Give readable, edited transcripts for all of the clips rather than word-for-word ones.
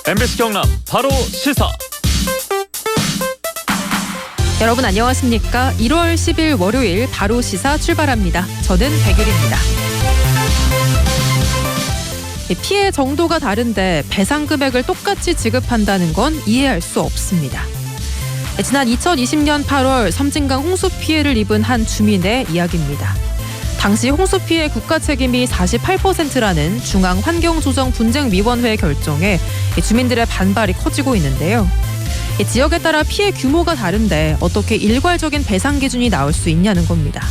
MBC 경남 바로 시사. 여러분 안녕하십니까? 1월 10일 월요일 바로 시사 출발합니다. 저는 백율입니다. 피해 정도가 다른데 배상 금액을 똑같이 지급한다는 건 이해할 수 없습니다. 지난 2020년 8월 섬진강 홍수 피해를 입은 한 주민의 이야기입니다. 당시 홍수 피해 국가 책임이 48%라는 중앙환경조정분쟁위원회 결정에 주민들의 반발이 커지고 있는데요. 지역에 따라 피해 규모가 다른데 어떻게 일괄적인 배상 기준이 나올 수 있냐는 겁니다.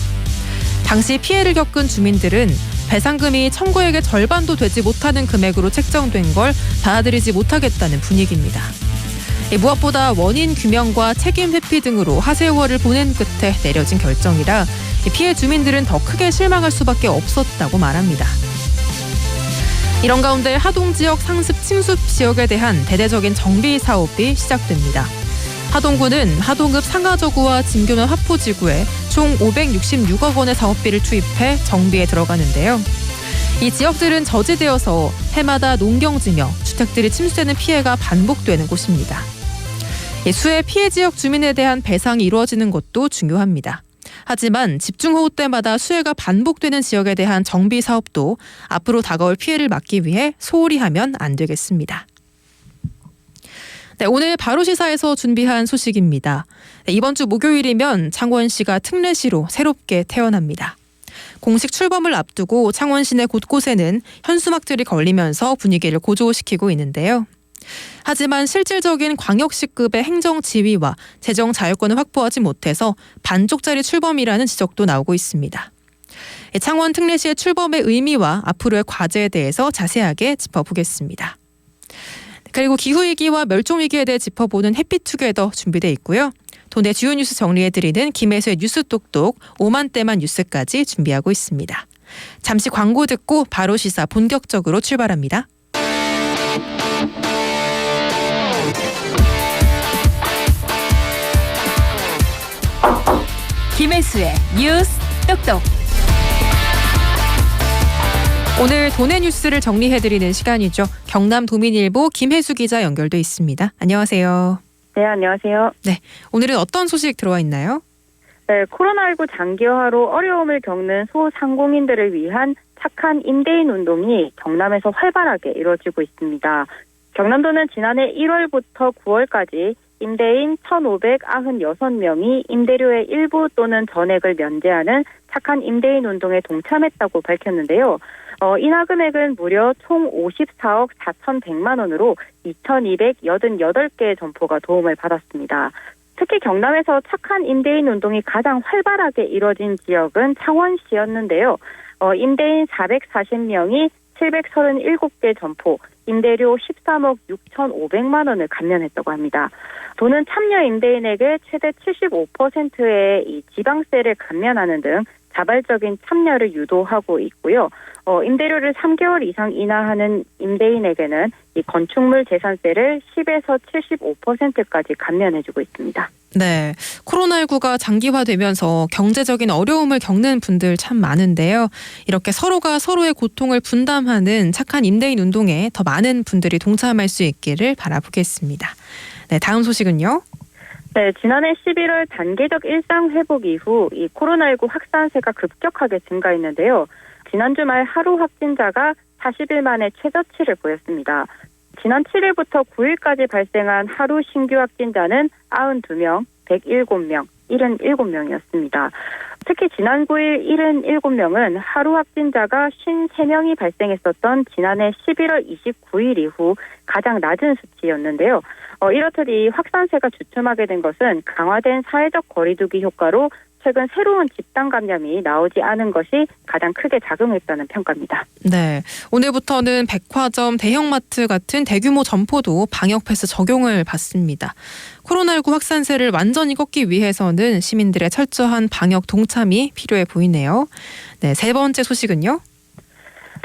당시 피해를 겪은 주민들은 배상금이 청구액의 절반도 되지 못하는 금액으로 책정된 걸 받아들이지 못하겠다는 분위기입니다. 무엇보다 원인 규명과 책임 회피 등으로 하세월을 보낸 끝에 내려진 결정이라 피해 주민들은 더 크게 실망할 수밖에 없었다고 말합니다. 이런 가운데 하동 지역 상습 침수 지역에 대한 대대적인 정비 사업이 시작됩니다. 하동구는 하동읍 상하저구와 진교면 화포지구에 총 566억 원의 사업비를 투입해 정비에 들어가는데요. 이 지역들은 저지되어서 해마다 농경지며 주택들이 침수되는 피해가 반복되는 곳입니다. 수해 피해 지역 주민에 대한 배상이 이루어지는 것도 중요합니다. 하지만 집중호우 때마다 수해가 반복되는 지역에 대한 정비 사업도 앞으로 다가올 피해를 막기 위해 소홀히 하면 안 되겠습니다. 네, 오늘 바로 시사에서 준비한 소식입니다. 이번 주 목요일이면 창원시가 특례시로 새롭게 태어납니다. 공식 출범을 앞두고 창원 시내 곳곳에는 현수막들이 걸리면서 분위기를 고조시키고 있는데요. 하지만 실질적인 광역시급의 행정 지위와 재정 자율권을 확보하지 못해서 반쪽짜리 출범이라는 지적도 나오고 있습니다. 창원 특례시의 출범의 의미와 앞으로의 과제에 대해서 자세하게 짚어보겠습니다. 그리고 기후위기와 멸종위기에 대해 짚어보는 해피투게더 준비되어 있고요. 도내 주요 뉴스 정리해드리는 김혜수의 뉴스 똑똑 5만대만 뉴스까지 준비하고 있습니다. 잠시 광고 듣고 바로 시사 본격적으로 출발합니다. 김혜수의 뉴스 똑똑. 오늘 도내 뉴스를 정리해드리는 시간이죠. 경남 도민일보 김혜수 기자 연결돼 있습니다. 안녕하세요. 네, 안녕하세요. 네, 오늘은 어떤 소식 들어와 있나요? 네, 코로나19 장기화로 어려움을 겪는 소상공인들을 위한 착한 임대인 운동이 경남에서 활발하게 이루어지고 있습니다. 경남도는 지난해 1월부터 9월까지 임대인 1,596명이 임대료의 일부 또는 전액을 면제하는 착한 임대인 운동에 동참했다고 밝혔는데요. 인하 금액은 무려 총 54억 4,100만 원으로 2,288개의 점포가 도움을 받았습니다. 특히 경남에서 착한 임대인 운동이 가장 활발하게 이뤄진 지역은 창원시였는데요. 임대인 440명이 737개 점포, 임대료 13억 6,500만 원을 감면했다고 합니다. 도는 참여 임대인에게 최대 75%의 이 지방세를 감면하는 등 자발적인 참여를 유도하고 있고요. 임대료를 3개월 이상 인하하는 임대인에게는 이 건축물 재산세를 10에서 75%까지 감면해주고 있습니다. 네, 코로나19가 장기화되면서 경제적인 어려움을 겪는 분들 참 많은데요. 이렇게 서로가 서로의 고통을 분담하는 착한 임대인 운동에 더 많은 분들이 동참할 수 있기를 바라보겠습니다. 네, 다음 소식은요. 네, 지난해 11월 단계적 일상 회복 이후 이 코로나19 확산세가 급격하게 증가했는데요. 지난 주말 하루 확진자가 40일 만에 최저치를 보였습니다. 지난 7일부터 9일까지 발생한 하루 신규 확진자는 92명, 107명, 77명이었습니다. 특히 지난 9일 77명은 하루 확진자가 53명이 발생했었던 지난해 11월 29일 이후 가장 낮은 수치였는데요. 이렇듯 이 확산세가 주춤하게 된 것은 강화된 사회적 거리두기 효과로 최근 새로운 집단 감염이 나오지 않은 것이 가장 크게 작용했다는 평가입니다. 네, 오늘부터는 백화점, 대형마트 같은 대규모 점포도 방역 패스 적용을 받습니다. 코로나19 확산세를 완전히 꺾기 위해서는 시민들의 철저한 방역 동참이 필요해 보이네요. 네, 세 번째 소식은요.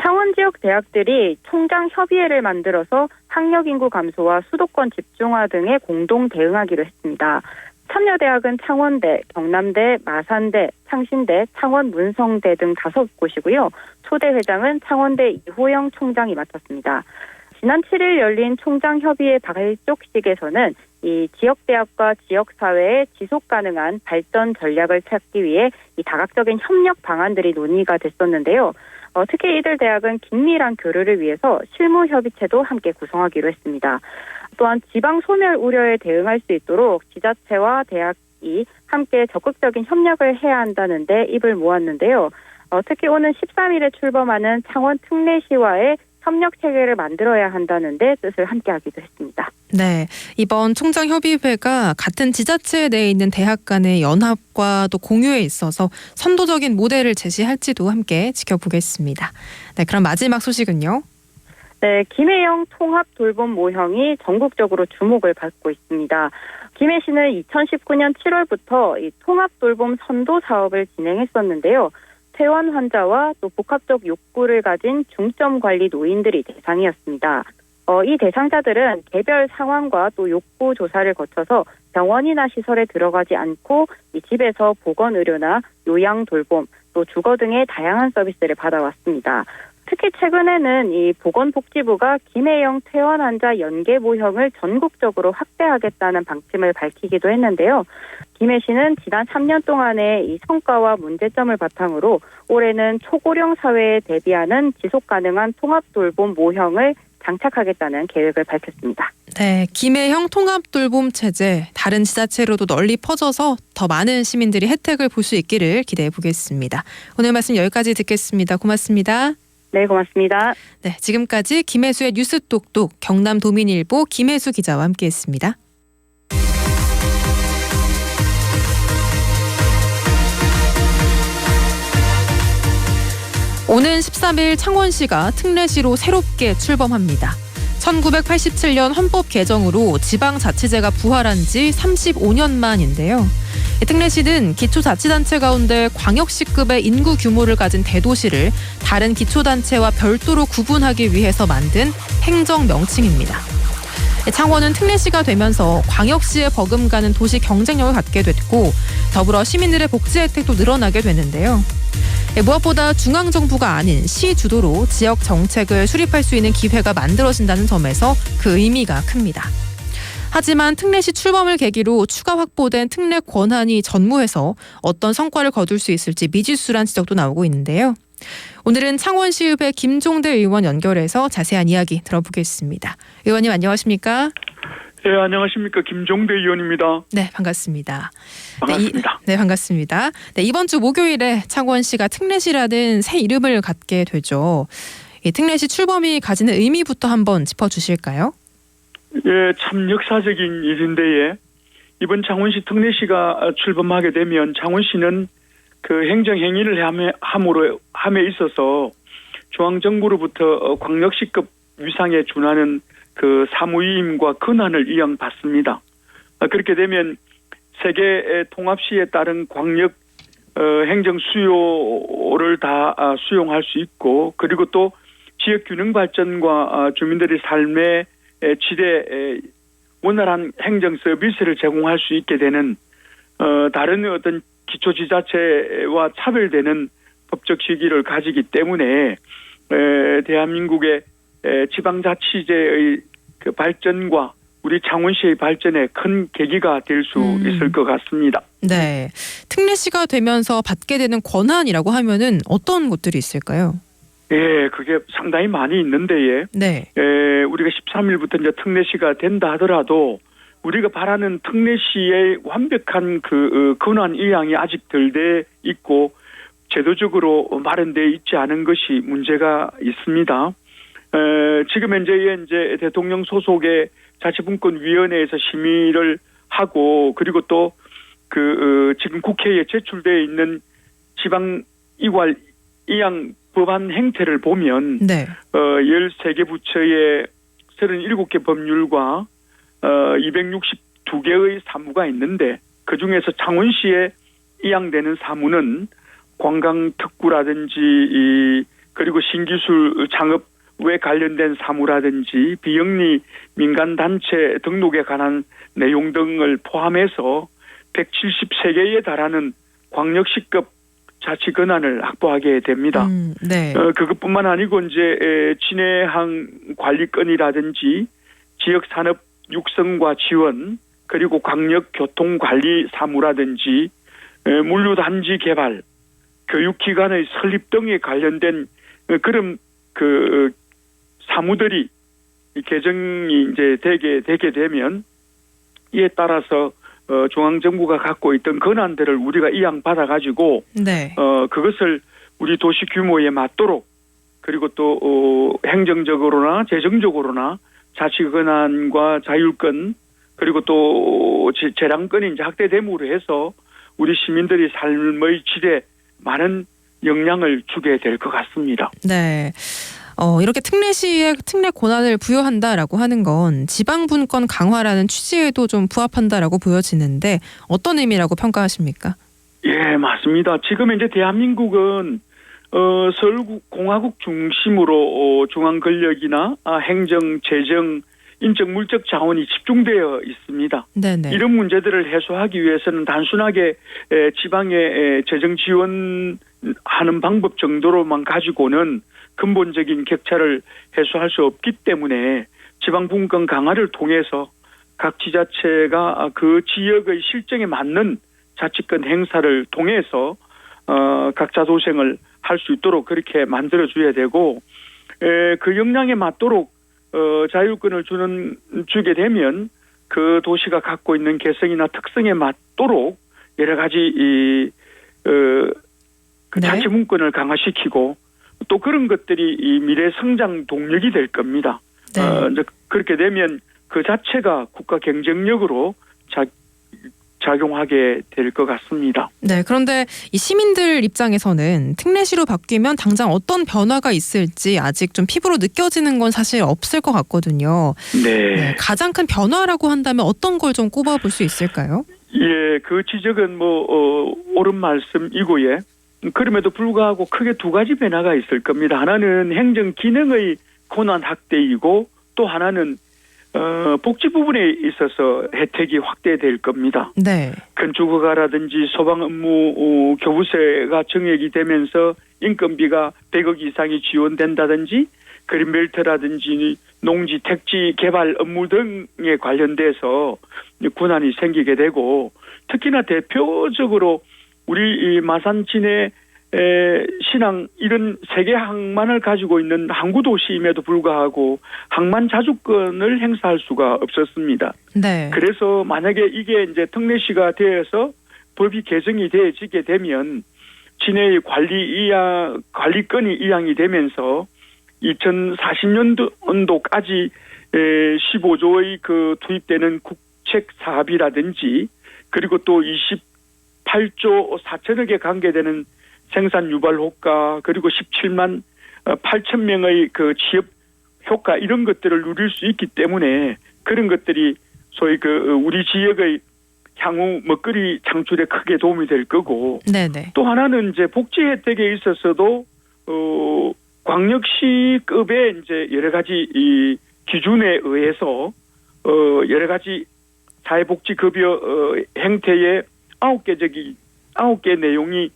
창원 지역 대학들이 총장 협의회를 만들어서 학력 인구 감소와 수도권 집중화 등에 공동 대응하기로 했습니다. 참여대학은 창원대, 경남대, 마산대, 창신대, 창원문성대 등 5곳이고요. 초대 회장은 창원대 이호영 총장이 맡았습니다. 지난 7일 열린 총장협의회 발족식에서는 이 지역대학과 지역사회의 지속가능한 발전 전략을 찾기 위해 이 다각적인 협력 방안들이 논의가 됐었는데요. 특히 이들 대학은 긴밀한 교류를 위해서 실무협의체도 함께 구성하기로 했습니다. 또한 지방 소멸 우려에 대응할 수 있도록 지자체와 대학이 함께 적극적인 협력을 해야 한다는 데 입을 모았는데요. 특히 오는 13일에 출범하는 창원 특례시와의 협력 체계를 만들어야 한다는 데 뜻을 함께하기도 했습니다. 네, 이번 총장협의회가 같은 지자체 내에 있는 대학 간의 연합과 또 공유에 있어서 선도적인 모델을 제시할지도 함께 지켜보겠습니다. 네, 그럼 마지막 소식은요? 네, 김해영 통합 돌봄 모형이 전국적으로 주목을 받고 있습니다. 김해시는 2019년 7월부터 이 통합 돌봄 선도 사업을 진행했었는데요. 퇴원 환자와 또 복합적 욕구를 가진 중점 관리 노인들이 대상이었습니다. 이 대상자들은 개별 상황과 또 욕구 조사를 거쳐서 병원이나 시설에 들어가지 않고 이 집에서 보건 의료나 요양 돌봄, 또 주거 등의 다양한 서비스를 받아왔습니다. 특히 최근에는 이 보건복지부가 김해영 퇴원 환자 연계 모형을 전국적으로 확대하겠다는 방침을 밝히기도 했는데요. 김해시는 지난 3년 동안의 이 성과와 문제점을 바탕으로 올해는 초고령 사회에 대비하는 지속가능한 통합돌봄 모형을 장착하겠다는 계획을 밝혔습니다. 네, 김해형 통합돌봄 체제 다른 지자체로도 널리 퍼져서 더 많은 시민들이 혜택을 볼 수 있기를 기대해 보겠습니다. 오늘 말씀 여기까지 듣겠습니다. 고맙습니다. 네, 고맙습니다. 네, 지금까지 김혜수의 뉴스 똑똑 경남도민일보 김혜수 기자와 함께했습니다. 오는 13일 창원시가 특례시로 새롭게 출범합니다. 1987년 헌법 개정으로 지방자치제가 부활한 지 35년 만인데요. 특례시는 기초자치단체 가운데 광역시급의 인구 규모를 가진 대도시를 다른 기초단체와 별도로 구분하기 위해서 만든 행정 명칭입니다. 창원은 특례시가 되면서 광역시에 버금가는 도시 경쟁력을 갖게 됐고 더불어 시민들의 복지 혜택도 늘어나게 되는데요. 무엇보다 중앙정부가 아닌 시 주도로 지역 정책을 수립할 수 있는 기회가 만들어진다는 점에서 그 의미가 큽니다. 하지만 특례시 출범을 계기로 추가 확보된 특례 권한이 전무해서 어떤 성과를 거둘 수 있을지 미지수란 지적도 나오고 있는데요. 오늘은 창원시의회 김종대 의원 연결해서 자세한 이야기 들어보겠습니다. 의원님 안녕하십니까? 네, 안녕하십니까. 김종대 의원입니다. 네, 반갑습니다. 반갑습니다. 네, 반갑습니다. 네, 이번 주 목요일에 창원시가 특례시라는 새 이름을 갖게 되죠. 이 특례시 출범이 가지는 의미부터 한번 짚어주실까요? 예, 참 역사적인 일인데요. 이번 창원시 특례시가 출범하게 되면 창원시는 그 행정행위를 함에 있어서 중앙정부로부터 광역시급 위상에 준하는 그 사무위임과 권한을 이양받습니다. 그렇게 되면 세계 통합시에 따른 광역 행정 수요를 다 수용할 수 있고 그리고 또 지역 균형 발전과 주민들의 삶의 질에 원활한 행정 서비스를 제공할 수 있게 되는 다른 어떤 기초지자체와 차별되는 법적 시기를 가지기 때문에 대한민국의 지방자치제의 그 발전과 우리 창원시의 발전에 큰 계기가 될 수 있을 것 같습니다. 네, 특례시가 되면서 받게 되는 권한이라고 하면은 어떤 것들이 있을까요? 예, 그게 상당히 많이 있는데, 네. 우리가 13일부터 이제 특례시가 된다 하더라도 우리가 바라는 특례시의 완벽한 그 권한 이양이 아직 덜 돼 있고 제도적으로 마련돼 있지 않은 것이 문제가 있습니다. 지금 이제 대통령 소속의 자치분권위원회에서 심의를 하고 그리고 또 지금 국회에 제출되어 있는 지방 이관 이양 법안 행태를 보면 네. 13개 부처의 37개 법률과 262개의 사무가 있는데 그중에서 창원시에 이양되는 사무는 관광특구라든지 그리고 신기술 창업에 관련된 사무라든지 비영리 민간단체 등록에 관한 내용 등을 포함해서 173개에 달하는 광역시급 자치 권한을 확보하게 됩니다. 네. 그것뿐만 아니고 이제 진해항 관리권이라든지 지역 산업 육성과 지원, 그리고 광역 교통 관리 사무라든지 물류단지 개발, 교육기관의 설립 등에 관련된 그런 그 사무들이 개정이 이제 되게 되면 이에 따라서 중앙정부가 갖고 있던 권한들을 우리가 이양받아 가지고 네. 그것을 우리 도시 규모에 맞도록, 그리고 또 행정적으로나 재정적으로나 자치 권한과 자율권, 그리고 또 재량권이 이제 확대됨으로 해서 우리 시민들이 삶의 질에 많은 영향을 주게 될 것 같습니다. 네. 이렇게 특례시에 특례 권한을 부여한다라고 하는 건 지방분권 강화라는 취지에도 좀 부합한다라고 보여지는데 어떤 의미라고 평가하십니까? 예, 맞습니다. 지금 이제 대한민국은 서울공화국 중심으로 중앙 권력이나 행정, 재정, 인적, 물적 자원이 집중되어 있습니다. 네네. 이런 문제들을 해소하기 위해서는 단순하게 지방에 재정 지원하는 방법 정도로만 가지고는 근본적인 격차를 해소할 수 없기 때문에 지방분권 강화를 통해서 각 지자체가 그 지역의 실정에 맞는 자치권 행사를 통해서 각자 도생을 할 수 있도록 그렇게 만들어줘야 되고, 그 역량에 맞도록 자율권을 주게 되면 그 도시가 갖고 있는 개성이나 특성에 맞도록 여러 가지 네. 자치분권을 강화시키고, 또 그런 것들이 이 미래 성장 동력이 될 겁니다. 네. 이제 그렇게 되면 그 자체가 국가 경쟁력으로 작용하게 될 것 같습니다. 네. 그런데 이 시민들 입장에서는 특례시로 바뀌면 당장 어떤 변화가 있을지 아직 좀 피부로 느껴지는 건 사실 없을 것 같거든요. 네. 네. 가장 큰 변화라고 한다면 어떤 걸 좀 꼽아볼 수 있을까요? 예, 그 지적은 옳은 말씀이고요. 그럼에도 불구하고 크게 두 가지 변화가 있을 겁니다. 하나는 행정 기능의 권한 확대이고, 또 하나는 복지 부분에 있어서 혜택이 확대될 겁니다. 네. 건축허가라든지 소방 업무 교부세가 정액이 되면서 인건비가 100억 이상이 지원된다든지, 그린벨트라든지 농지 택지 개발 업무 등에 관련돼서 권한이 생기게 되고, 특히나 대표적으로 우리 이 마산 진해 신항 이런 세 개 항만을 가지고 있는 항구 도시임에도 불구하고 항만 자주권을 행사할 수가 없었습니다. 네. 그래서 만약에 이게 이제 특례시가 되어서 법이 개정이 되어지게 되면 진해의 관리권이 이양이 되면서 2040년도까지 15조의 그 투입되는 국책 사업이라든지, 그리고 또 28조 4천억에 관계되는 생산 유발 효과, 그리고 17만 8천 명의 그 취업 효과, 이런 것들을 누릴 수 있기 때문에 그런 것들이 소위 그 우리 지역의 향후 먹거리 창출에 크게 도움이 될 거고, 네네. 또 하나는 이제 복지 혜택에 있어서도 광역시급의 이제 여러 가지 이 기준에 의해서 여러 가지 사회복지급여 행태의 9개 내용이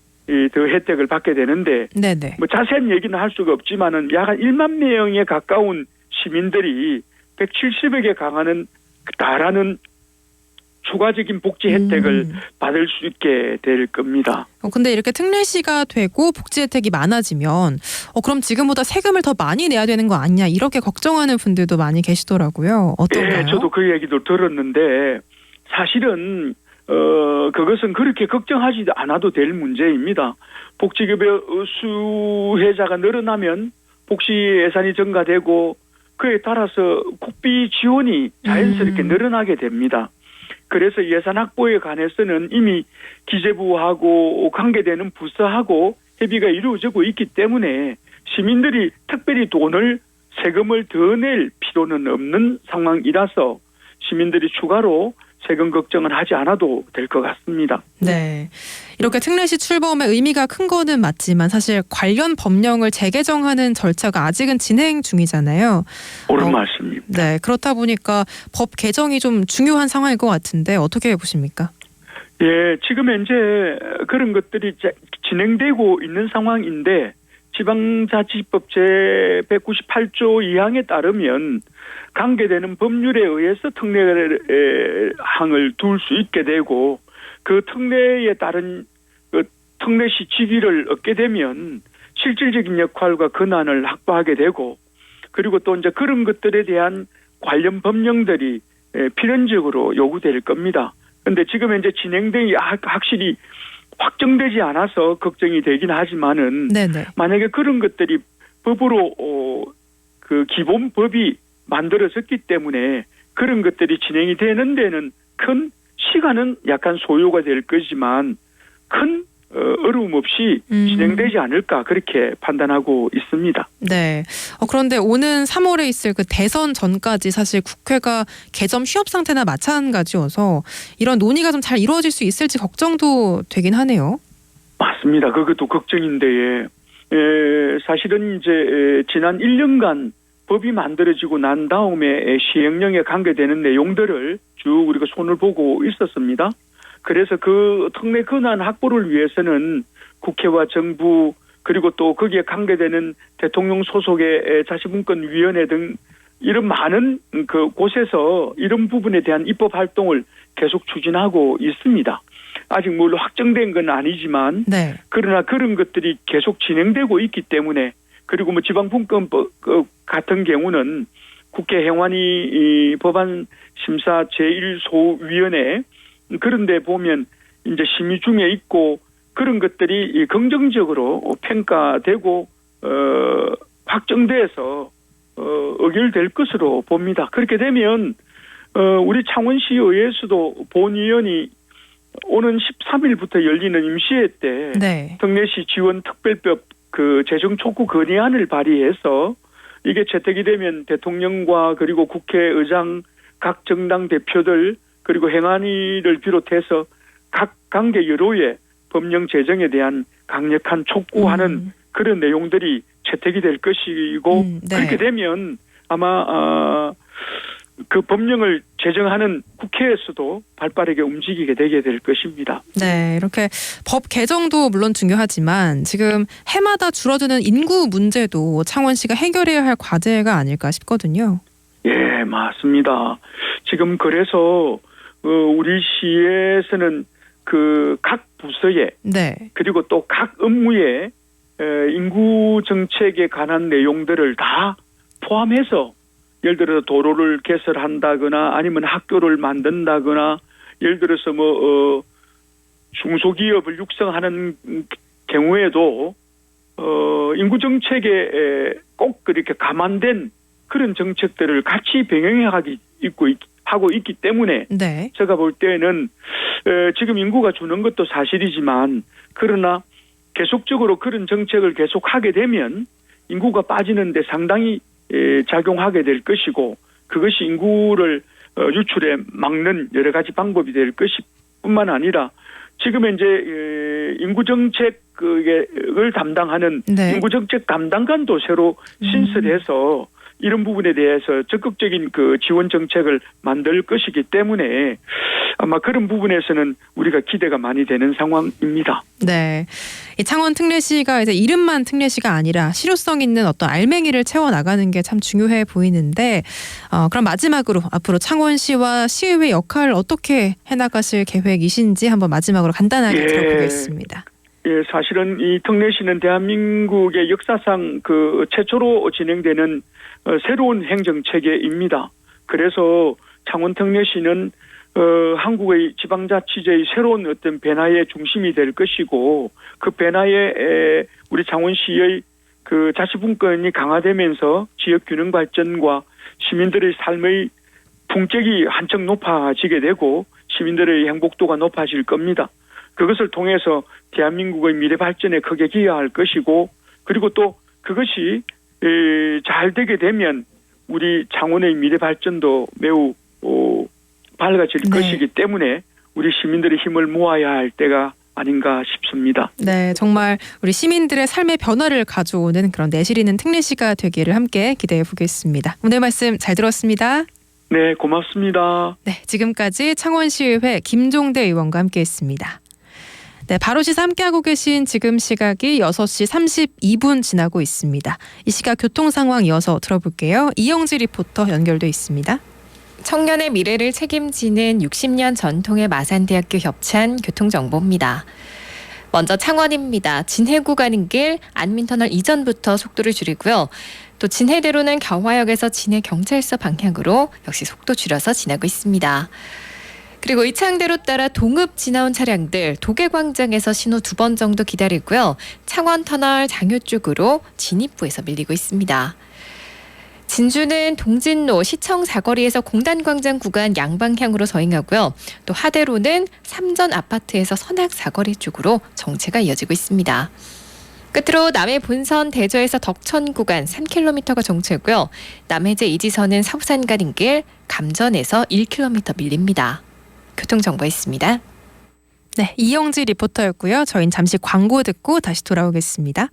더 혜택을 받게 되는데, 네네. 뭐 자세한 얘기는 할 수가 없지만은 약 1만 명에 가까운 시민들이 170억에 달하는 추가적인 복지 혜택을 받을 수 있게 될 겁니다. 근데 이렇게 특례시가 되고 복지 혜택이 많아지면 그럼 지금보다 세금을 더 많이 내야 되는 거 아니냐, 이렇게 걱정하는 분들도 많이 계시더라고요. 어떤가요? 네, 저도 그 얘기도 들었는데 사실은 그것은 그렇게 걱정하지 않아도 될 문제입니다. 복지급여 수혜자가 늘어나면 복지 예산이 증가되고 그에 따라서 국비 지원이 자연스럽게 늘어나게 됩니다. 그래서 예산 확보에 관해서는 이미 기재부하고 관계되는 부서하고 협의가 이루어지고 있기 때문에 시민들이 특별히 세금을 더 낼 필요는 없는 상황이라서 시민들이 추가로 세금 걱정을 하지 않아도 될 것 같습니다. 네. 이렇게 특례시 출범의 의미가 큰 거는 맞지만 사실 관련 법령을 재개정하는 절차가 아직은 진행 중이잖아요. 옳은 말씀입니다. 네. 그렇다 보니까 법 개정이 좀 중요한 상황일 것 같은데 어떻게 보십니까? 예, 지금 현재 그런 것들이 진행되고 있는 상황인데 지방자치법 제198조 2항에 따르면 관계되는 법률에 의해서 특례항을 둘 수 있게 되고 그 특례에 따른 그 특례시 직위를 얻게 되면 실질적인 역할과 권한을 확보하게 되고 그리고 또 이제 그런 것들에 대한 관련 법령들이 필연적으로 요구될 겁니다. 그런데 지금 현재 진행되기 확실히 확정되지 않아서 걱정이 되긴 하지만은 네네. 만약에 그런 것들이 법으로 그 기본 법이 만들어졌기 때문에 그런 것들이 진행이 되는 데는 큰 시간은 약간 소요가 될 거지만 큰 어려움 없이 진행되지 않을까 그렇게 판단하고 있습니다. 네. 그런데 오는 3월에 있을 그 대선 전까지 사실 국회가 개점 휴업 상태나 마찬가지여서 이런 논의가 좀 잘 이루어질 수 있을지 걱정도 되긴 하네요. 맞습니다. 그것도 걱정인데 사실은 이제 지난 1년간 법이 만들어지고 난 다음에 시행령에 관계되는 내용들을 쭉 우리가 손을 보고 있었습니다. 그래서 그 특례 권한 확보를 위해서는 국회와 정부 그리고 또 거기에 관계되는 대통령 소속의 자치분권위원회 등 이런 많은 그 곳에서 이런 부분에 대한 입법 활동을 계속 추진하고 있습니다. 아직 물론 확정된 건 아니지만 네. 그러나 그런 것들이 계속 진행되고 있기 때문에 그리고 뭐 지방분권법 같은 경우는 국회 행안위 법안 심사 제1소위원회 그런데 보면 이제 심의 중에 있고 그런 것들이 긍정적으로 평가되고 확정돼서 의결될 것으로 봅니다. 그렇게 되면 우리 창원시의회에서도 본위원이 오는 13일부터 열리는 임시회 때 네. 특례시 지원 특별법 그 재정 촉구 건의안을 발의해서 이게 채택이 되면 대통령과 그리고 국회의장 각 정당 대표들 그리고 행안위를 비롯해서 각 관계 여로의 법령 제정에 대한 강력한 촉구하는 그런 내용들이 채택이 될 것이고 네. 그렇게 되면 아마 그 법령을 제정하는 국회에서도 발빠르게 움직이게 되게 될 것입니다. 네, 이렇게 법 개정도 물론 중요하지만 지금 해마다 줄어드는 인구 문제도 창원시가 해결해야 할 과제가 아닐까 싶거든요. 예, 맞습니다. 지금 그래서 우리 시에서는 그 각 부서에 네. 그리고 또 각 업무에 인구 정책에 관한 내용들을 다 포함해서 예를 들어 도로를 개설한다거나 아니면 학교를 만든다거나 예를 들어서 뭐 중소기업을 육성하는 경우에도 인구 정책에 꼭 그렇게 감안된 그런 정책들을 같이 병행해 하고 있기 때문에 네. 제가 볼 때는 지금 인구가 주는 것도 사실이지만 그러나 계속적으로 그런 정책을 계속하게 되면 인구가 빠지는데 상당히 작용하게 될 것이고 그것이 인구를 유출에 막는 여러 가지 방법이 될 것뿐만 아니라 지금 이제 인구정책을 담당하는 네. 인구정책 담당관도 새로 신설해서 이런 부분에 대해서 적극적인 그 지원 정책을 만들 것이기 때문에 아마 그런 부분에서는 우리가 기대가 많이 되는 상황입니다. 네, 이 창원 특례시가 이제 이름만 특례시가 아니라 실효성 있는 어떤 알맹이를 채워 나가는 게 참 중요해 보이는데, 그럼 마지막으로 앞으로 창원시와 시의회 역할을 어떻게 해나가실 계획이신지 한번 마지막으로 간단하게 들어보겠습니다. 예, 사실은 이 특례시는 대한민국의 역사상 그 최초로 진행되는 새로운 행정체계입니다. 그래서 창원 특례시는 한국의 지방자치제의 새로운 어떤 변화의 중심이 될 것이고 그 변화에 우리 창원시의 그 자치분권이 강화되면서 지역균형 발전과 시민들의 삶의 풍적이 한층 높아지게 되고 시민들의 행복도가 높아질 겁니다. 그것을 통해서 대한민국의 미래 발전에 크게 기여할 것이고 그리고 또 그것이 잘 되게 되면 우리 창원의 미래 발전도 매우 밝아질 것이기 때문에 우리 시민들의 힘을 모아야 할 때가 아닌가 싶습니다. 네, 정말 우리 시민들의 삶의 변화를 가져오는 그런 내실 있는 특례시가 되기를 함께 기대해 보겠습니다. 오늘 말씀 잘 들었습니다. 네, 고맙습니다. 네, 지금까지 창원시의회 김종대 의원과 함께했습니다. 네, 바로 시사 함께하고 계신 지금 시각이 6시 32분 지나고 있습니다. 이 시각 교통 상황 이어서 들어볼게요. 이영지 리포터 연결돼 있습니다. 청년의 미래를 책임지는 60년 전통의 마산대학교 협찬 교통정보입니다. 먼저 창원입니다. 진해구 가는 길 안민터널 이전부터 속도를 줄이고요. 또 진해대로는 경화역에서 진해경찰서 방향으로 역시 속도 줄여서 지나고 있습니다. 그리고 의창대로 따라 동읍 지나온 차량들 도계광장에서 신호 2번 정도 기다리고요. 창원터널 장효 쪽으로 진입부에서 밀리고 있습니다. 진주는 동진로 시청 사거리에서 공단광장 구간 양방향으로 서행하고요. 또 하대로는 삼전 아파트에서 선악 사거리 쪽으로 정체가 이어지고 있습니다. 끝으로 남해 본선 대저에서 덕천 구간 3km가 정체고요. 남해제 이지선은 서부산 가는 길 감전에서 1km 밀립니다. 교통정보였습니다. 네, 이영지 리포터였고요. 저희는 잠시 광고 듣고 다시 돌아오겠습니다.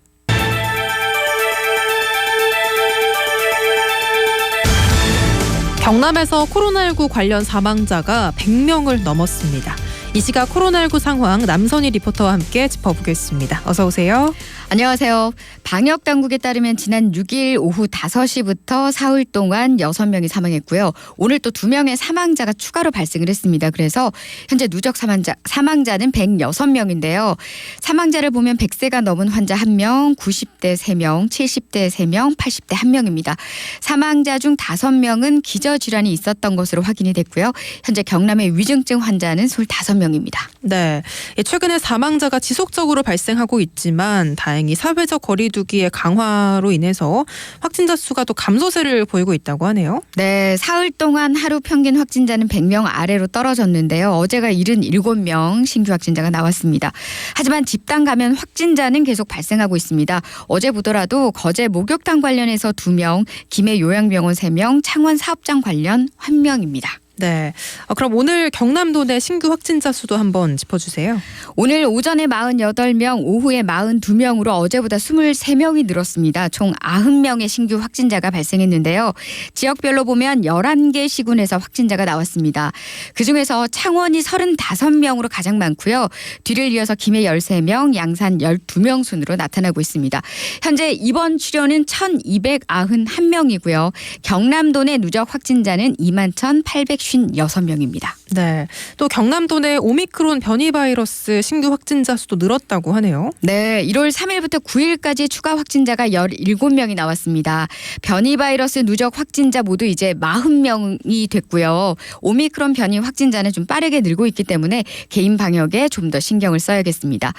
경남에서 코로나19 관련 사망자가 100명을 넘었습니다. 이 시각 코로나19 상황 남선희 리포터와 함께 짚어보겠습니다. 어서 오세요. 안녕하세요. 방역 당국에 따르면 지난 6일 오후 5시부터 사흘 동안 6명이 사망했고요. 오늘 또 2명의 사망자가 추가로 발생을 했습니다. 그래서 현재 누적 사망자는 106명인데요. 사망자를 보면 100세가 넘은 환자 1명, 90대 3명, 70대 3명, 80대 1명입니다. 사망자 중 5명은 기저질환이 있었던 것으로 확인이 됐고요. 현재 경남의 위중증 환자는 25명입니다. 네, 최근에 사망자가 지속적으로 발생하고 있지만 다행히 사회적 거리두기의 강화로 인해서 확진자 수가 또 감소세를 보이고 있다고 하네요. 네, 사흘 동안 하루 평균 확진자는 100명 아래로 떨어졌는데요. 어제가 77명 신규 확진자가 나왔습니다. 하지만 집단 감염 확진자는 계속 발생하고 있습니다. 어제 보더라도 거제 목욕탕 관련해서 2명, 김해 요양병원 3명, 창원 사업장 관련 1명입니다. 네, 그럼 오늘 경남도 내 신규 확진자 수도 한번 짚어주세요. 오늘 오전에 48명, 오후에 42명으로 어제보다 23명이 늘었습니다. 총 90명의 신규 확진자가 발생했는데요. 지역별로 보면 11개 시군에서 확진자가 나왔습니다. 그중에서 창원이 35명으로 가장 많고요. 뒤를 이어서 김해 13명, 양산 12명 순으로 나타나고 있습니다. 현재 입원 치료는 1,291명이고요. 경남도 내 누적 확진자는 21,856명입니다. 네, 또 경남도 내 오미크론 변이 바이러스 신규 확진자 수도 늘었다고 하네요. 네, 1월 3일부터 9일까지 추가 확진자가 17명이 나왔습니다. 변이 바이러스 누적 확진자 모두 이제 40명이 됐고요. 오미크론 변이 확진자는 좀 빠르게 늘고 있기 때문에 개인 방역에 좀 더 신경을 써야겠습니다.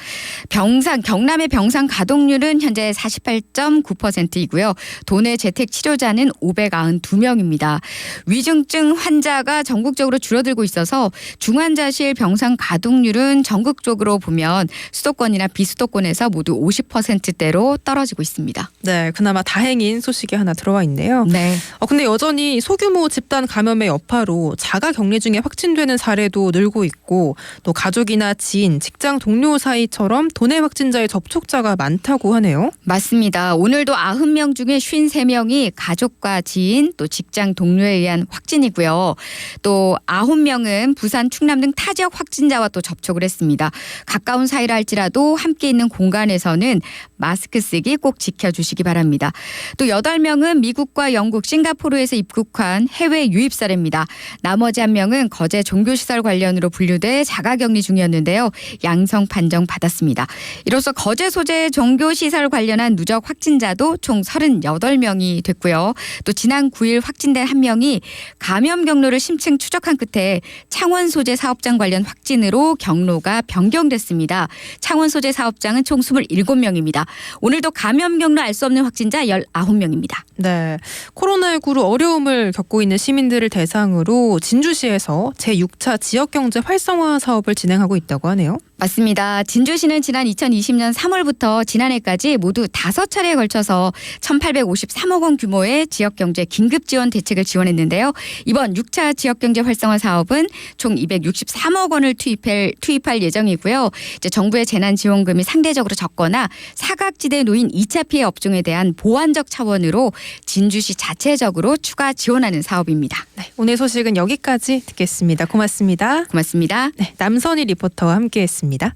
경남의 병상 가동률은 현재 48.9%이고요. 도내 재택 치료자는 592명입니다. 위중증 환자가 전국적으로 줄어들고 있어서 중환자실 병상 가동률은 전국적으로 보면 수도권이나 비수도권에서 모두 50%대로 떨어지고 있습니다. 네, 그나마 다행인 소식이 하나 들어와 있네요. 네. 근데 여전히 소규모 집단 감염의 여파로 자가 격리 중에 확진되는 사례도 늘고 있고 또 가족이나 지인, 직장 동료 사이처럼 도내 확진자의 접촉자가 많다고 하네요. 맞습니다. 오늘도 90명 중에 53명이 가족과 지인 또 직장 동료에 의한 확진이고요. 또 9명은 부산, 충남 등 타 지역 확진자와 또 접촉을 했습니다. 가까운 사이라 할지라도 함께 있는 공간에서는 마스크 쓰기 꼭 지켜주시기 바랍니다. 또 8명은 미국과 영국, 싱가포르에서 입국한 해외 유입 사례입니다. 나머지 1명은 거제 종교시설 관련으로 분류돼 자가격리 중이었는데요. 양성 판정 받았습니다. 이로써 거제 소재 종교시설 관련한 누적 확진자도 총 38명이 됐고요. 또 지난 9일 확진된 1명이 감염 경로를 심층 추적한 끝에 창원 소재 사업장 관련 확진으로 경로가 변경됐습니다. 창원 소재 사업장은 총 27명입니다. 오늘도 감염 경로 알 수 없는 확진자 19명입니다. 네, 코로나19로 어려움을 겪고 있는 시민들을 대상으로 진주시에서 제6차 지역경제 활성화 사업을 진행하고 있다고 하네요. 맞습니다. 진주시는 지난 2020년 3월부터 지난해까지 모두 5차례에 걸쳐서 1,853억 원 규모의 지역경제 긴급지원 대책을 지원했는데요. 이번 6차 지역경제 활성화 사업은 총 263억 원을 투입할 예정이고요. 이제 정부의 재난지원금이 상대적으로 적거나 사각지대에 놓인 2차 피해 업종에 대한 보완적 차원으로 진주시 자체적으로 추가 지원하는 사업입니다. 네, 오늘 소식은 여기까지 듣겠습니다. 고맙습니다. 고맙습니다. 네, 남선희 리포터와 함께했습니다.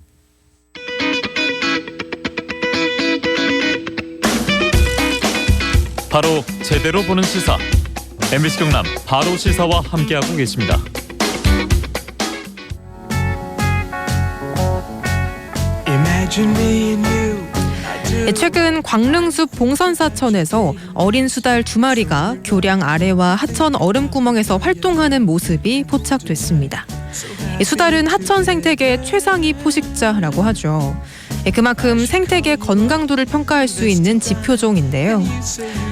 바로 제대로 보는 시사. MBC 경남 바로 시사와 함께하고 계십니다. 최근 광릉숲 봉선사천에서 어린 수달 2마리가 교량 아래와 하천 얼음구멍에서 활동하는 모습이 포착됐습니다. 이 수달은 하천 생태계의 최상위 포식자라고 하죠. 그만큼 생태계 건강도를 평가할 수 있는 지표종인데요.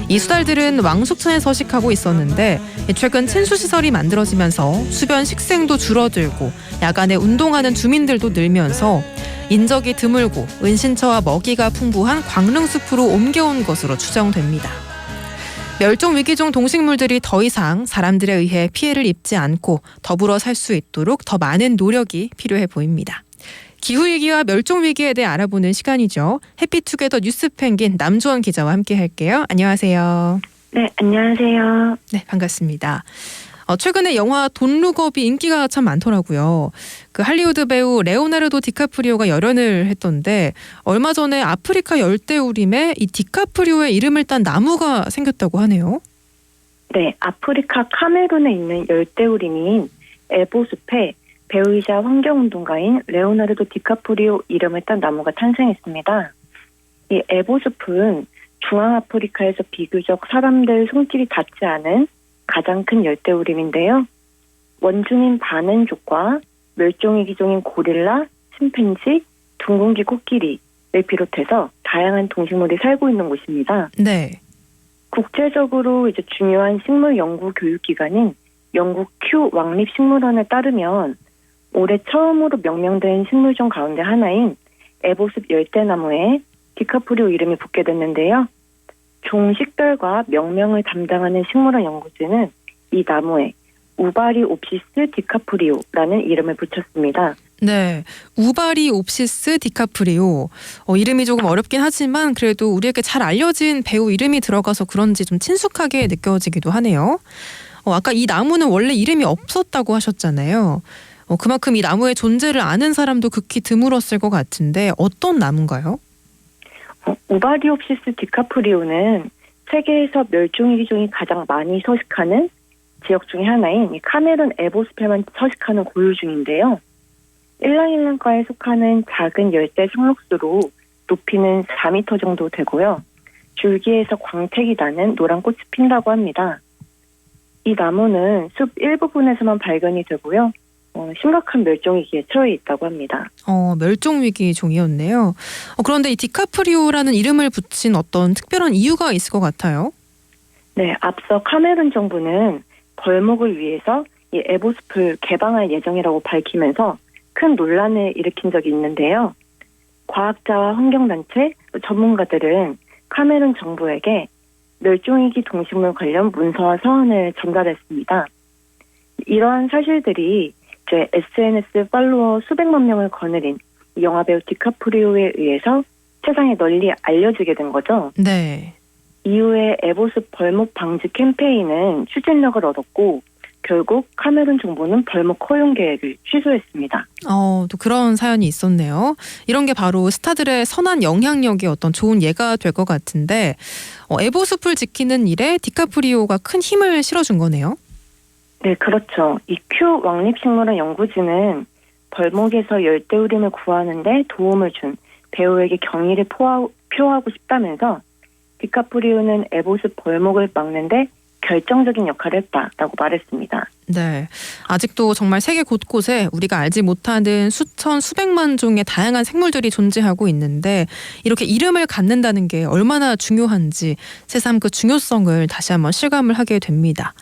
이 수달들은 왕숙천에 서식하고 있었는데 최근 친수시설이 만들어지면서 수변 식생도 줄어들고 야간에 운동하는 주민들도 늘면서 인적이 드물고 은신처와 먹이가 풍부한 광릉숲으로 옮겨온 것으로 추정됩니다. 멸종위기종 동식물들이 더 이상 사람들에 의해 피해를 입지 않고 더불어 살 수 있도록 더 많은 노력이 필요해 보입니다. 기후위기와 멸종위기에 대해 알아보는 시간이죠. 해피투게더 뉴스펭귄 남주원 기자와 함께 할게요. 안녕하세요. 네, 안녕하세요. 네, 반갑습니다. 최근에 영화 돈 룩업이 인기가 참 많더라고요. 그 할리우드 배우 레오나르도 디카프리오가 열연을 했던데 얼마 전에 아프리카 열대우림에 이 디카프리오의 이름을 딴 나무가 생겼다고 하네요. 네, 아프리카 카메룬에 있는 열대우림인 에보숲에 배우이자 환경운동가인 레오나르도 디카프리오 이름을 딴 나무가 탄생했습니다. 이 에보숲은 중앙아프리카에서 비교적 사람들 손길이 닿지 않은 가장 큰 열대우림인데요. 원주민 반은족과 멸종위기종인 고릴라, 침팬지, 둥근기 코끼리를 비롯해서 다양한 동식물이 살고 있는 곳입니다. 네. 국제적으로 이제 중요한 식물 연구 교육기관인 영국 큐 왕립식물원에 따르면 올해 처음으로 명명된 식물종 가운데 하나인 에보숲 열대나무에 디카프리오 이름이 붙게 됐는데요. 종식별과 명명을 담당하는 식물원 연구진은 이 나무에 우바리옵시스 디카프리오라는 이름을 붙였습니다. 네, 우바리옵시스 디카프리오. 이름이 조금 어렵긴 하지만 그래도 우리에게 잘 알려진 배우 이름이 들어가서 그런지 좀 친숙하게 느껴지기도 하네요. 아까 이 나무는 원래 이름이 없었다고 하셨잖아요. 그만큼 이 나무의 존재를 아는 사람도 극히 드물었을 것 같은데 어떤 나무인가요? 우바리옵시스 디카프리오는 세계에서 멸종위기종이 가장 많이 서식하는 지역 중에 하나인 이 카메룬 에보숲에만 서식하는 고유종인데요. 일랑일랑과에 속하는 작은 열대 상록수로 높이는 4m 정도 되고요. 줄기에서 광택이 나는 노란 꽃이 핀다고 합니다. 이 나무는 숲 일부분에서만 발견이 되고요. 심각한 멸종위기에 처해 있다고 합니다. 멸종위기 종이었네요. 그런데 이 디카프리오라는 이름을 붙인 어떤 특별한 이유가 있을 것 같아요. 네, 앞서 카메룬 정부는 벌목을 위해서 이 에보숲을 개방할 예정이라고 밝히면서 큰 논란을 일으킨 적이 있는데요. 과학자와 환경단체, 전문가들은 카메룬 정부에게 멸종위기 동식물 관련 문서와 서한을 전달했습니다. 이러한 사실들이 이제 SNS 팔로워 수백만 명을 거느린 영화배우 디카프리오에 의해서 세상에 널리 알려지게 된 거죠. 네. 이후에 에보숲 벌목 방지 캠페인은 추진력을 얻었고 결국 카메룬 정부는 벌목 허용 계획을 취소했습니다. 또 그런 사연이 있었네요. 이런 게 바로 스타들의 선한 영향력이 어떤 좋은 예가 될 것 같은데 에보숲을 지키는 일에 디카프리오가 큰 힘을 실어준 거네요. 네, 그렇죠. 이 큐 왕립식물원 연구진은 벌목에서 열대우림을 구하는데 도움을 준 배우에게 경의를 표하고 싶다면서 디카프리오는 에보숲 벌목을 막는데 결정적인 역할을 했다라고 말했습니다. 네, 아직도 정말 세계 곳곳에 우리가 알지 못하는 수천 수백만 종의 다양한 생물들이 존재하고 있는데 이렇게 이름을 갖는다는 게 얼마나 중요한지 새삼 그 중요성을 다시 한번 실감을 하게 됩니다.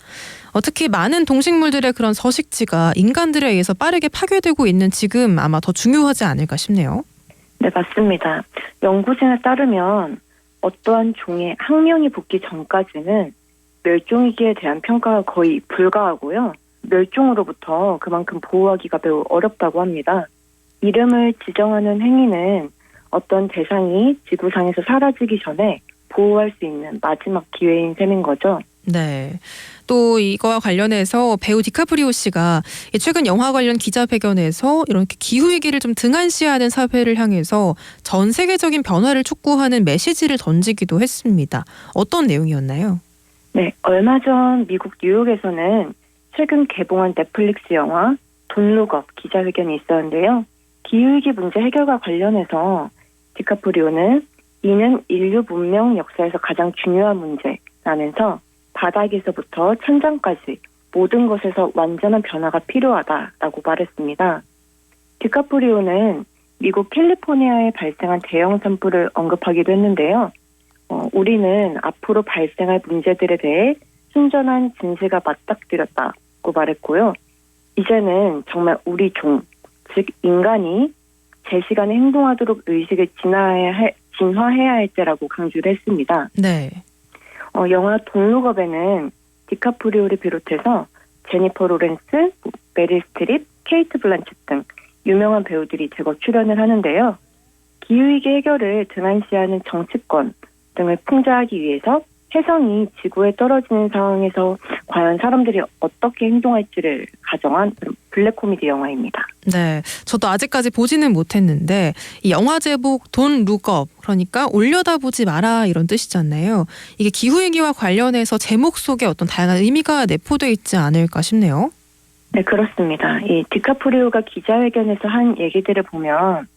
특히 많은 동식물들의 그런 서식지가 인간들에 의해서 빠르게 파괴되고 있는 지금 아마 더 중요하지 않을까 싶네요. 네, 맞습니다. 연구진에 따르면 어떠한 종에 학명이 붙기 전까지는 멸종위기에 대한 평가가 거의 불가하고요. 멸종으로부터 그만큼 보호하기가 매우 어렵다고 합니다. 이름을 지정하는 행위는 어떤 대상이 지구상에서 사라지기 전에 보호할 수 있는 마지막 기회인 셈인 거죠. 네. 또 이거와 관련해서 배우 디카프리오 씨가 최근 영화 관련 기자회견에서 이렇게 기후위기를 좀 등한시하는 사회를 향해서 전 세계적인 변화를 촉구하는 메시지를 던지기도 했습니다. 어떤 내용이었나요? 네, 얼마 전 미국 뉴욕에서는 최근 개봉한 넷플릭스 영화 Don't Look Up 기자회견이 있었는데요. 기후위기 문제 해결과 관련해서 디카프리오는 이는 인류 문명 역사에서 가장 중요한 문제라면서 바닥에서부터 천장까지 모든 것에서 완전한 변화가 필요하다라고 말했습니다. 디카프리오는 미국 캘리포니아에 발생한 대형 산불을 언급하기도 했는데요. 우리는 앞으로 발생할 문제들에 대해 순전한 진실과 맞닥뜨렸다고 말했고요. 이제는 정말 우리 즉 인간이 제 시간에 행동하도록 의식을 진화해야 할 때라고 강조를 했습니다. 네. 영화 돈룩업에는 디카프리오를 비롯해서 제니퍼 로렌스, 메릴 스트립, 케이트 블란쳇 등 유명한 배우들이 제거 출연을 하는데요. 기후위기 해결을 등한시하는 정치권 등을 풍자하기 위해서 혜성이 지구에 떨어지는 상황에서 과연 사람들이 어떻게 행동할지를 가정한 블랙 코미디 영화입니다. 네, 저도 아직까지 보지는 못했는데 이 영화 제목 Don't Look Up, 그러니까 올려다보지 마라 이런 뜻이잖아요. 이게 기후위기와 관련해서 제목 속에 어떤 다양한 의미가 내포되어 있지 않을까 싶네요. 네, 그렇습니다. 이 디카프리오가 기자회견에서 한 얘기들을 보면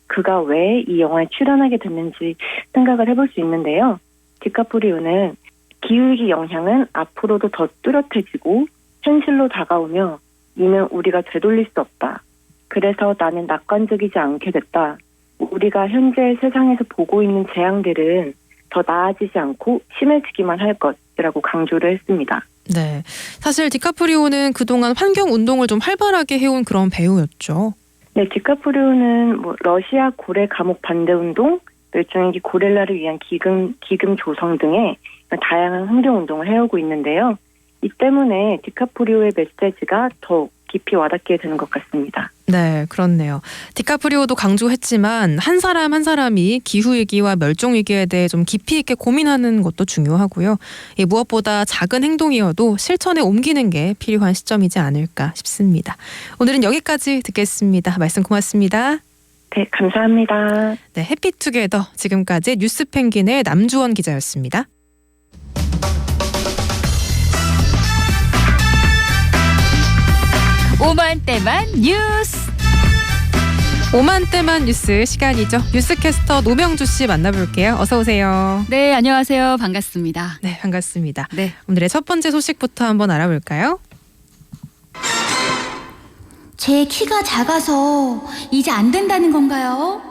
그가 왜 이 영화에 출연하게 됐는지 생각을 해볼 수 있는데요. 디카프리오는 기후위기 영향은 앞으로도 더 뚜렷해지고 현실로 다가오며 이는 우리가 되돌릴 수 없다. 그래서 나는 낙관적이지 않게 됐다. 우리가 현재 세상에서 보고 있는 재앙들은 더 나아지지 않고 심해지기만 할 것이라고 강조를 했습니다. 네, 사실 디카프리오는 그동안 환경운동을 좀 활발하게 해온 그런 배우였죠. 네, 디카프리오는 러시아 고래 감옥 반대운동, 멸종위기 고릴라를 위한 기금 조성 등의 다양한 환경운동을 해오고 있는데요. 이 때문에 디카프리오의 메시지가 더 깊이 와닿게 되는 것 같습니다. 네, 그렇네요. 디카프리오도 강조했지만 한 사람 한 사람이 기후위기와 멸종위기에 대해 좀 깊이 있게 고민하는 것도 중요하고요. 무엇보다 작은 행동이어도 실천에 옮기는 게 필요한 시점이지 않을까 싶습니다. 오늘은 여기까지 듣겠습니다. 말씀 고맙습니다. 네, 감사합니다. 네, 해피투게더 지금까지 뉴스펭귄의 남주원 기자였습니다. 오만때만 뉴스. 오만때만 뉴스 시간이죠. 뉴스캐스터 노명주 씨 만나볼게요. 어서 오세요. 네, 안녕하세요. 반갑습니다. 네, 반갑습니다. 네. 오늘의 첫 번째 소식부터 한번 알아볼까요? 제 키가 작아서 이제 안 된다는 건가요?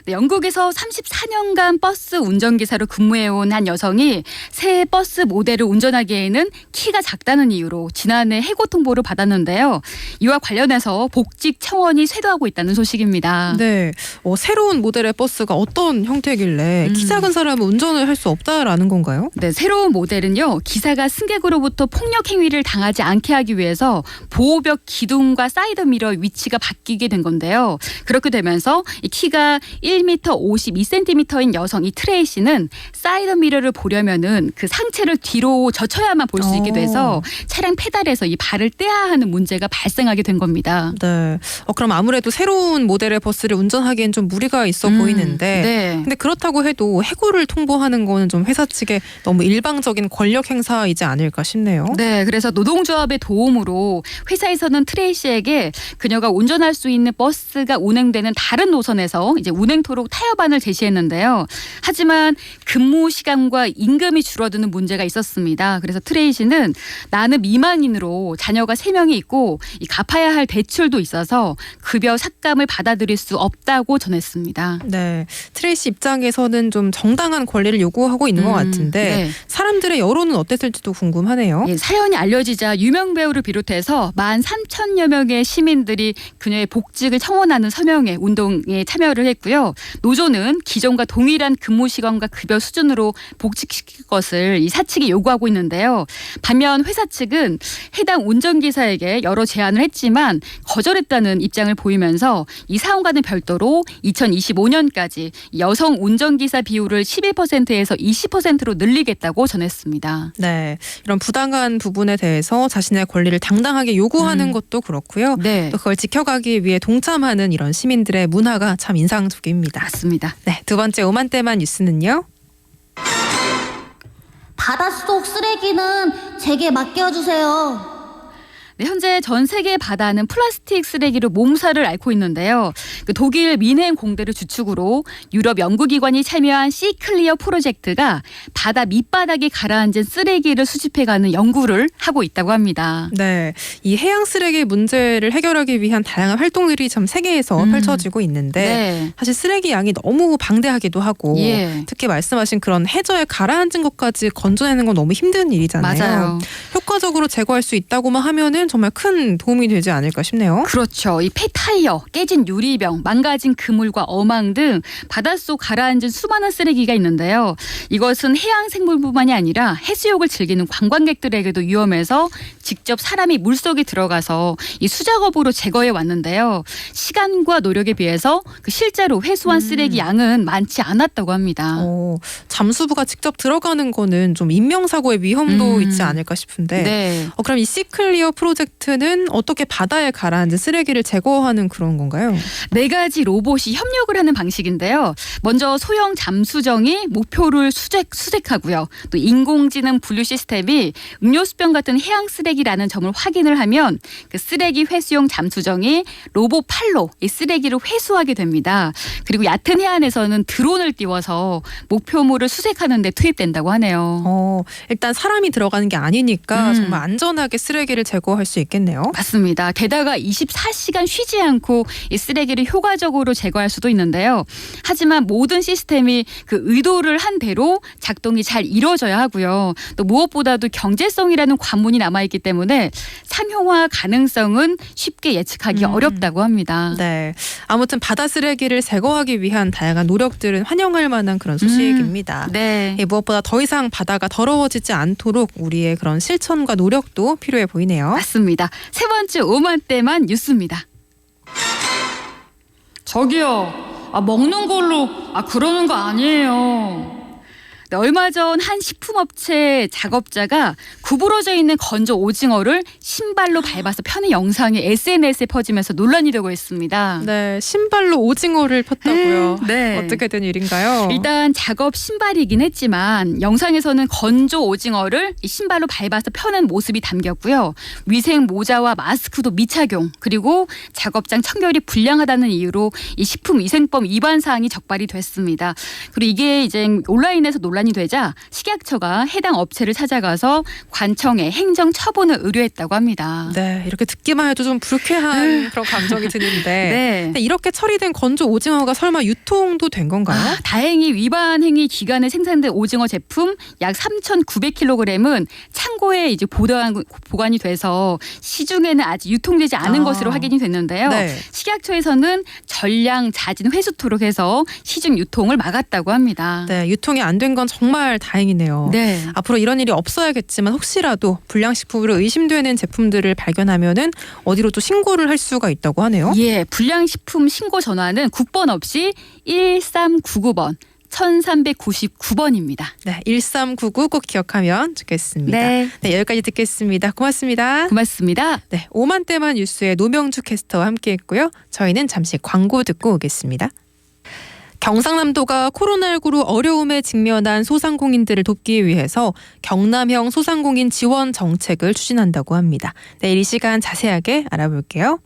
네, 영국에서 34년간 버스 운전기사로 근무해온 한 여성이 새 버스 모델을 운전하기에는 키가 작다는 이유로 지난해 해고 통보를 받았는데요. 이와 관련해서 복직 청원이 쇄도하고 있다는 소식입니다. 네, 새로운 모델의 버스가 어떤 형태길래 키 작은 사람은 운전을 할 수 없다라는 건가요? 네, 새로운 모델은요. 기사가 승객으로부터 폭력 행위를 당하지 않게 하기 위해서 보호벽 기둥과 사이드 미러 위치가 바뀌게 된 건데요. 그렇게 되면서 이 키가 1m 52cm인 여성 이 트레이시는 사이드 미러를 보려면은 그 상체를 뒤로 젖혀야만 볼 수 있게 돼서 차량 페달에서 이 발을 떼야 하는 문제가 발생하게 된 겁니다. 네. 그럼 아무래도 새로운 모델의 버스를 운전하기엔 좀 무리가 있어 보이는데 네. 근데 그렇다고 해도 해고를 통보하는 거는 좀 회사 측의 너무 일방적인 권력 행사이지 않을까 싶네요. 네, 그래서 노동조합의 도움으로 회사에서는 트레이시에게 그녀가 운전할 수 있는 버스가 운행되는 다른 노선에서 이제 운행토록 타협안을 제시했는데요. 하지만 근무 시간과 임금이 줄어드는 문제가 있었습니다. 그래서 트레이시는 나는 미만인으로 자녀가 3명이 있고 갚아야 할 대출도 있어서 급여 삭감을 받아들일 수 없다고 전했습니다. 네, 트레이시 입장에서는 좀 정당한 권리를 요구하고 있는 것 같은데 네. 사람 사람들의 여론은 어땠을지도 궁금하네요. 예, 사연이 알려지자 유명 배우를 비롯해서 13,000여 명의 시민들이 그녀의 복직을 청원하는 서명회 운동에 참여를 했고요. 노조는 기존과 동일한 근무 시간과 급여 수준으로 복직시킬 것을 이 사측이 요구하고 있는데요. 반면 회사 측은 해당 운전기사에게 여러 제안을 했지만 거절했다는 입장을 보이면서 이 사원과는 별도로 2025년까지 여성 운전기사 비율을 11%에서 20%로 늘리겠다고 전했습니다. 네, 이런 부당한 부분에 대해서 자신의 권리를 당당하게 요구하는 것도 그렇고요. 네, 또 그걸 지켜가기 위해 동참하는 이런 시민들의 문화가 참 인상적입니다. 맞습니다. 네, 두 번째 오만때만 뉴스는요. 바닷속 쓰레기는 제게 맡겨주세요. 네, 현재 전 세계 바다는 플라스틱 쓰레기로 몸살을 앓고 있는데요. 그 독일 민헨 공대를 주축으로 유럽 연구기관이 참여한 시클리어 프로젝트가 바다 밑바닥에 가라앉은 쓰레기를 수집해가는 연구를 하고 있다고 합니다. 네, 이 해양 쓰레기 문제를 해결하기 위한 다양한 활동들이 참 세계에서 펼쳐지고 있는데 네. 사실 쓰레기 양이 너무 방대하기도 하고 예. 특히 말씀하신 그런 해저에 가라앉은 것까지 건져내는 건 너무 힘든 일이잖아요. 맞아요. 효과적으로 제거할 수 있다고만 하면은 정말 큰 도움이 되지 않을까 싶네요. 그렇죠. 이 폐타이어, 깨진 유리병, 망가진 그물과 어망 등 바닷속 가라앉은 수많은 쓰레기가 있는데요. 이것은 해양 생물뿐만이 아니라 해수욕을 즐기는 관광객들에게도 위험해서 직접 사람이 물속에 들어가서 이 수작업으로 제거해 왔는데요. 시간과 노력에 비해서 그 실제로 회수한 쓰레기 양은 많지 않았다고 합니다. 잠수부가 직접 들어가는 거는 좀 인명사고의 위험도 있지 않을까 싶은데 네. 그럼 이 시클리어 프로젝트는 어떻게 바다에 가라앉은 쓰레기를 제거하는 그런 건가요? 4가지 로봇이 협력을 하는 방식인데요. 먼저 소형 잠수정이 목표를 수색하고요. 또 인공지능 분류 시스템이 음료수병 같은 해양 쓰레기라는 점을 확인을 하면 그 쓰레기 회수용 잠수정이 로봇 팔로 이 쓰레기를 회수하게 됩니다. 그리고 얕은 해안에서는 드론을 띄워서 목표물을 수색하는 데 투입된다고 하네요. 일단 사람이 들어가는 게 아니니까 정말 안전하게 쓰레기를 제거할 수 있겠네요. 맞습니다. 게다가 24시간 쉬지 않고 이 쓰레기를 효과적으로 제거할 수도 있는데요. 하지만 모든 시스템이 그 의도를 한 대로 작동이 잘 이루어져야 하고요. 또 무엇보다도 경제성이라는 관문이 남아있기 때문에 상용화 가능성은 쉽게 예측하기 어렵다고 합니다. 네, 아무튼 바다 쓰레기를 제거하기 위한 다양한 노력들은 환영할 만한 그런 소식입니다. 네. 무엇보다 더 이상 바다가 더러워지지 않도록 우리의 그런 실천과 노력도 필요해 보이네요. 맞습니다. 세 번째 오만때만 뉴스입니다. 저기요, 먹는 걸로 그러는 거 아니에요. 네, 얼마 전 한 식품업체 작업자가 구부러져 있는 건조 오징어를 신발로 밟아서 펴는 영상이 SNS에 퍼지면서 논란이 되고 있습니다. 네, 신발로 오징어를 폈다고요. 네. 어떻게 된 일인가요? 일단 작업 신발이긴 했지만 영상에서는 건조 오징어를 이 신발로 밟아서 펴는 모습이 담겼고요. 위생 모자와 마스크도 미착용, 그리고 작업장 청결이 불량하다는 이유로 이 식품위생법 위반 사항이 적발이 됐습니다. 그리고 이게 이제 온라인에서 논란이 되자 식약처가 해당 업체를 찾아가서 관청에 행정 처분을 의뢰했다고 합니다. 네, 이렇게 듣기만 해도 좀 불쾌한 그런 감정이 드는데 네. 근데 이렇게 처리된 건조 오징어가 설마 유통도 된 건가요? 다행히 위반 행위 기간에 생산된 오징어 제품 약 3,900kg은 창고에 이제 보관이 돼서 시중에는 아직 유통되지 않은 것으로 확인이 됐는데요. 네. 식약처에서는 전량 자진 회수토록 해서 시중 유통을 막았다고 합니다. 네, 유통이 안 된 건 정말 다행이네요. 네. 앞으로 이런 일이 없어야겠지만 혹시라도 불량식품으로 의심되는 제품들을 발견하면은 어디로 또 신고를 할 수가 있다고 하네요. 예, 불량식품 신고 전화는 국번 없이 1399번. 1399번입니다. 네, 1399 꼭 기억하면 좋겠습니다. 네. 네, 여기까지 듣겠습니다. 고맙습니다. 고맙습니다. 네, 오만때만 뉴스의 노명주 캐스터와 함께했고요. 저희는 잠시 광고 듣고 오겠습니다. 경상남도가 코로나19로 어려움에 직면한 소상공인들을 돕기 위해서 경남형 소상공인 지원 정책을 추진한다고 합니다. 내일 이 시간 자세하게 알아볼게요.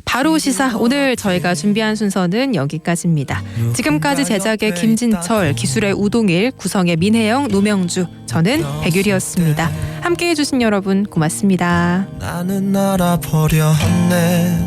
바로 시사, 오늘 저희가 준비한 순서는 여기까지입니다. 지금까지 제작의 김진철, 기술의 우동일, 구성의 민혜영, 노명주, 저는 백유리였습니다. 함께해 주신 여러분 고맙습니다. 나는 알아버렸네.